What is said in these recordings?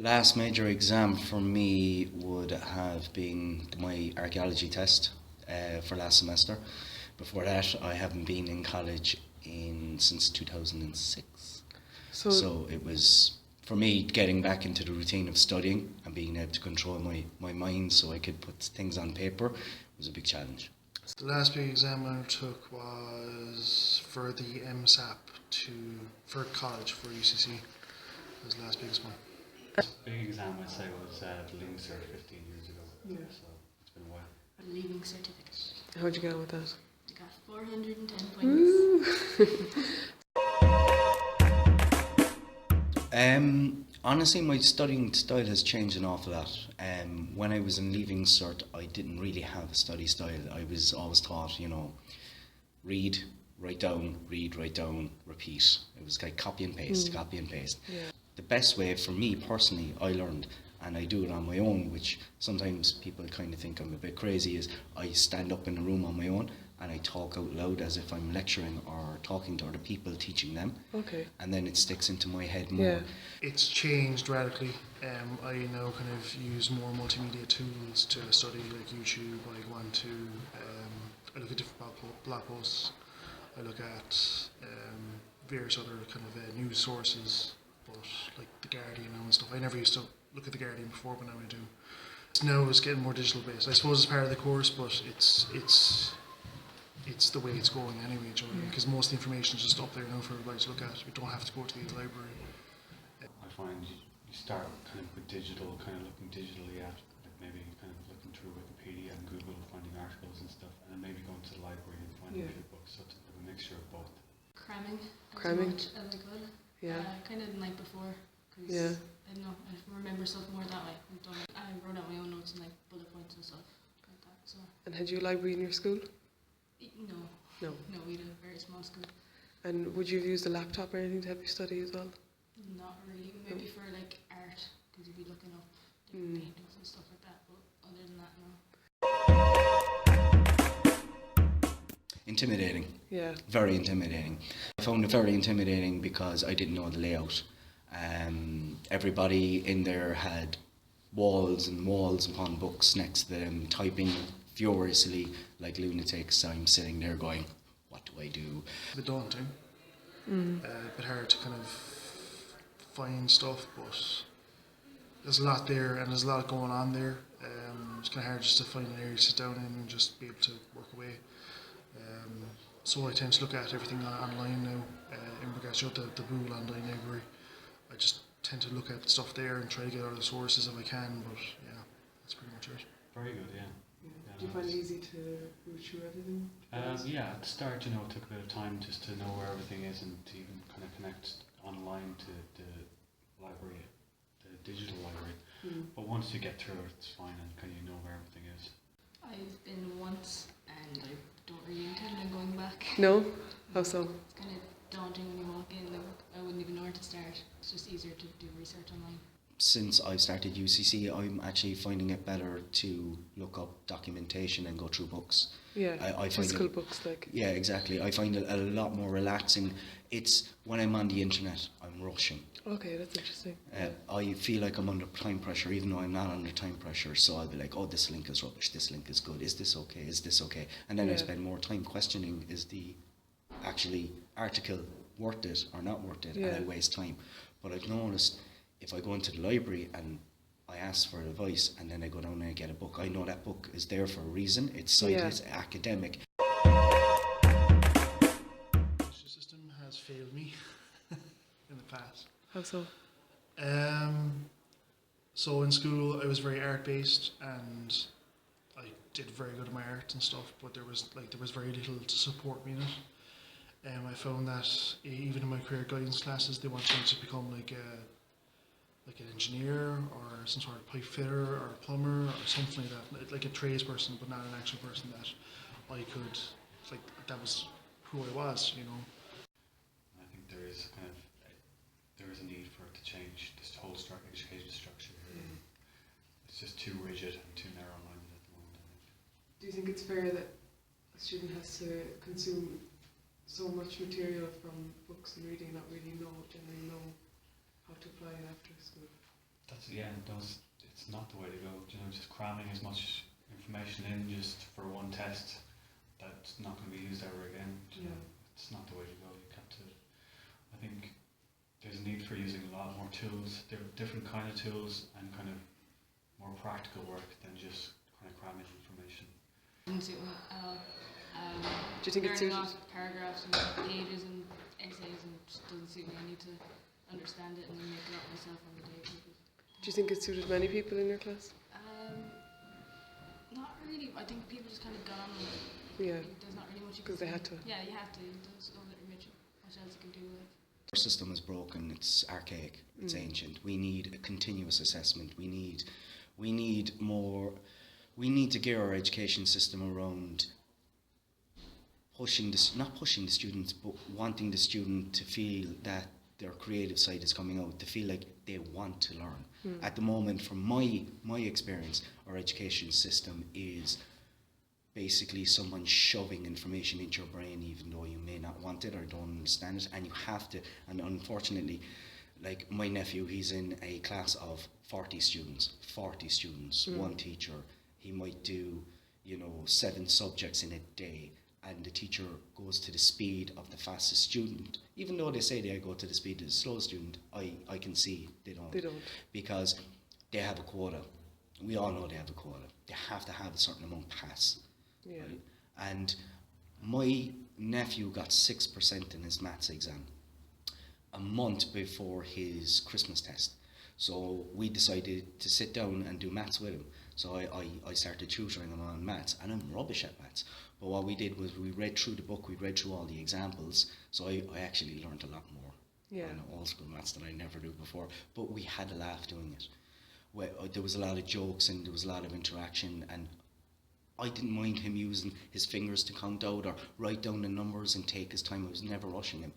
Last major exam for me would have been my archaeology test for last semester. Before that, I haven't been in college in since 2006. So it was, for me, getting back into the routine of studying and being able to control my mind so I could put things on paper was a big challenge. The last big exam I took was for the MSAP for college, for UCC. That was the last biggest one. Big exam I'd say was the Leaving Cert 15 years ago. Yeah. So it's been a while. A leaving certificate. How'd you get on with that? I got 410 points. Honestly, my studying style has changed an awful lot. When I was in Leaving Cert, I didn't really have a study style. I was always taught, read, write down, repeat. It was like copy and paste, copy and paste. Yeah. The best way for me personally, I learned, and I do it on my own, which sometimes people kind of think I'm a bit crazy, is I stand up in a room on my own and I talk out loud as if I'm lecturing or talking to other people, teaching them. Okay. And then it sticks into my head more. Yeah. It's changed radically. I now kind of use more multimedia tools to study, like YouTube. I go on to, I look at different blog posts. I look at various other kind of news sources, but like The Guardian and stuff. I never used to look at The Guardian before, but now I do. Now it's getting more digital based. I suppose it's part of the course, but it's the way it's going anyway, because most of the information is just up there now for everybody to look at. We don't have to go to the library. I find you start kind of with digital, kind of looking digitally at, like maybe kind of looking through Wikipedia and Google, finding articles and stuff, and then maybe going to the library and finding a few books. So it's like a mixture of both. Cramming Cramming. as much as I could. Yeah. Kind of the night before. Cause Yeah. I don't know, I remember stuff more that way. I wrote out my own notes and like bullet points and stuff like that. So And had you a library in your school? no, No. we had a very small school. And would you have used a laptop or anything to help you study as well? Not really. Maybe for like art, because you'd be looking up different paintings and stuff like that. But other than that, no. Intimidating. Yeah. Very intimidating. I found it very intimidating because I didn't know the layout. Everybody in there had walls and walls upon books next to them, typing furiously like lunatics. I'm sitting there going, what do I do? A bit daunting, a bit hard to kind of find stuff, but there's a lot there and there's a lot going on there. It's kind of hard just to find an area to sit down in and just be able to work away. So I tend to look at everything online now in regards to the Google Online Library. I just tend to look at stuff there and try to get other sources if I can, but yeah, that's pretty much it. Very good, yeah. Do you find it easy to root through everything? Yeah, at the start, it took a bit of time just to know where everything is and to even kind of connect online to the library, the digital library. But once you get through it, it's fine and kind of know where everything is. I've been once, and I don't really intend on going back. No? How so? It's kind of daunting when you walk in. I wouldn't even know where to start. It's just easier to do research online. Since I've started UCC, I'm actually finding it better to look up documentation and go through books. Yeah, I find physical it, books like. Yeah, exactly. I find it a lot more relaxing. It's when I'm on the internet, I'm rushing. Okay, that's interesting. I feel like I'm under time pressure, even though I'm not under time pressure. So I'll be like, oh, this link is rubbish, this link is good, is this okay, is this okay? And then I spend more time questioning, is the actually article worth it or not worth it? And I waste time. But I've noticed if I go into the library and I ask for advice and then I go down and I get a book, I know that book is there for a reason. It's cited, it's academic. The system has failed me in the past. How so? So in school I was very art based and I did very good at my art and stuff, but there was very little to support me in it. I found that even in my career guidance classes they wanted me to become like an engineer or some sort of pipe fitter or a plumber or something like that, like a tradesperson, but not an actual person that I could, like, that was who I was, I think there is a need for it to change this whole education structure. It's just too rigid and too narrow-minded at the moment, I think. Do you think it's fair that a student has to consume so much material from books and reading and not really generally know how to apply it after school? it's not the way to go. You know, just cramming as much information in just for one test that's not going to be used ever again. You know, it's not the way to go. You have to. I think there's a need for using a lot more tools, different kind of tools, and kind of more practical work than just kind of cramming information. Didn't suit me at all. Do you think it learning suited? off paragraphs and pages and essays and just doesn't suit me. I need to understand it and then make it up myself on the day. Do you think it suited many people in your class? Not really. I think people just kind of got on with it. Yeah, There's not really much you can because they do. had to. Yeah, you have to. There's no much else you can do with it. Our system is broken. It's archaic. It's ancient. We need a continuous assessment. We need more. We need to gear our education system around not pushing the students, but wanting the student to feel that their creative side is coming out, to feel like they want to learn. At the moment, from my experience, our education system is basically someone shoving information into your brain even though you may not want it or don't understand it, and you have to. And unfortunately, like my nephew, he's in a class of 40 students, one teacher. He might do 7 subjects in a day, and the teacher goes to the speed of the fastest student. Even though they say they go to the speed of the slowest student, I can see they don't. They don't. Because they have a quota. We all know they have a quota. They have to have a certain amount pass. Yeah. Right? And my nephew got 6% in his maths exam a month before his Christmas test. So we decided to sit down and do maths with him. So I started tutoring him on maths, and I'm rubbish at maths. But what we did was we read through the book, we read through all the examples, so I actually learned a lot more on old school maths that I never knew before. But we had a laugh doing it. There was a lot of jokes and there was a lot of interaction, and I didn't mind him using his fingers to count out or write down the numbers and take his time. I was never rushing him.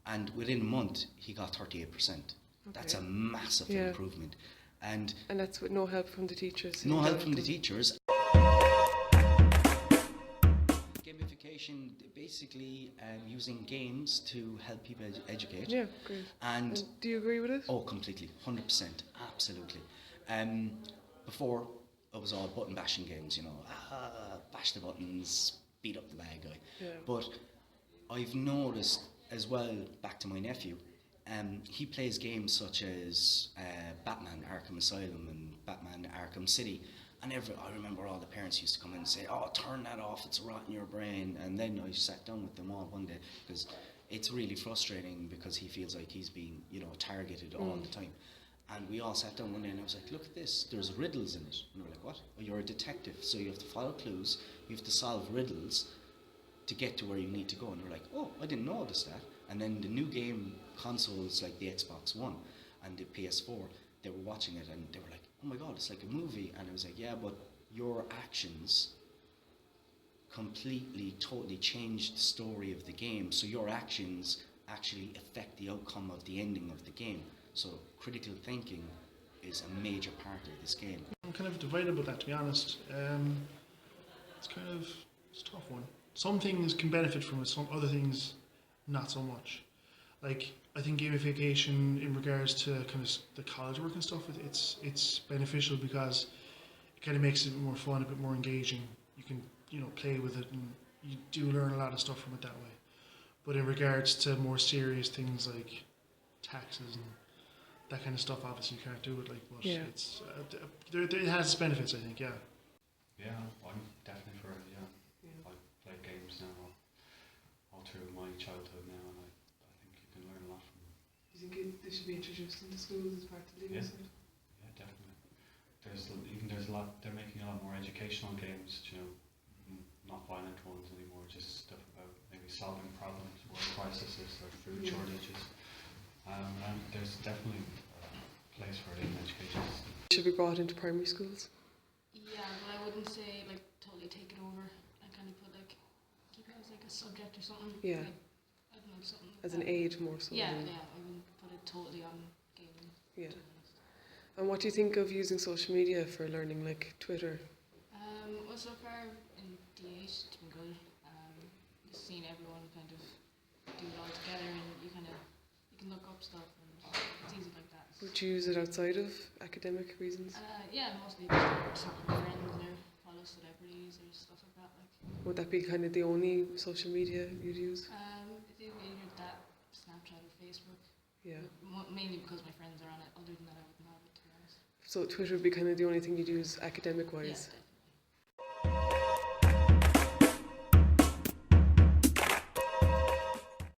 And within a month, he got 38%. That's a massive improvement. And that's with no help from the teachers? No help from the teachers. Gamification, basically using games to help people educate. Yeah, great. And do you agree with it? Oh, completely. 100%. Absolutely. Before, it was all button bashing games, bash the buttons, beat up the bad guy. Yeah. But I've noticed as well, back to my nephew, he plays games such as Batman Arkham Asylum and Batman Arkham City, and I remember all the parents used to come in and say, "Oh, turn that off, it's rotting your brain." And then I sat down with them all one day, because it's really frustrating, because he feels like he's being targeted all the time. And we all sat down one day and I was like, "Look at this, there's riddles in it." And we're like, "What?" "Oh, you're a detective, so you have to follow clues, you have to solve riddles to get to where you need to go." And we're like, "Oh, I didn't notice that." And then the new game consoles like the Xbox One and the PS4, they were watching it and they were like, "Oh my God, it's like a movie." And I was like, "Yeah, but your actions totally changed the story of the game. So your actions actually affect the outcome of the ending of the game. So critical thinking is a major part of this game." I'm kind of divided about that, to be honest. It's a tough one. Some things can benefit from it, some other things not so much. Like, I think gamification in regards to kind of the college work and stuff, it's beneficial because it kind of makes it more fun, a bit more engaging. You can play with it, and you do learn a lot of stuff from it that way. But in regards to more serious things like taxes and that kind of stuff, obviously you can't do it. But it's it has its benefits, I think. Yeah. Yeah, I'm definitely for it. Yeah, I play games now all through my childhood now, and I think you can learn a lot from them. Do you think they should be introduced into schools as part of the Yeah. lesson? Yeah, definitely. There's a lot. They're making a lot more educational games. Not violent ones anymore. Just stuff about maybe solving problems, world crises, or food shortages. And there's definitely a place for it in the education system. Should be brought into primary schools? Yeah, but I wouldn't say totally take it over. I kind of put keep it as a subject or something. Yeah. I don't know, something like As that. an aid more so? Yeah, than- I wouldn't put it totally on gaming. Yeah. To be honest. And what do you think of using social media for learning, like Twitter? Well, so far in D8, it's been good. Just seeing everyone kind of do it all together, and you can can look up stuff and it's easy like that. Would you use it outside of academic reasons? Yeah, mostly just talking to friends or follow celebrities or stuff like that. Like, Would that be kind of the only social media you'd use? it's either that, Snapchat or Facebook. Yeah. Mainly because my friends are on it. Other than that, I wouldn't have it, to be honest. So Twitter would be kind of the only thing you'd use academic-wise? Yeah,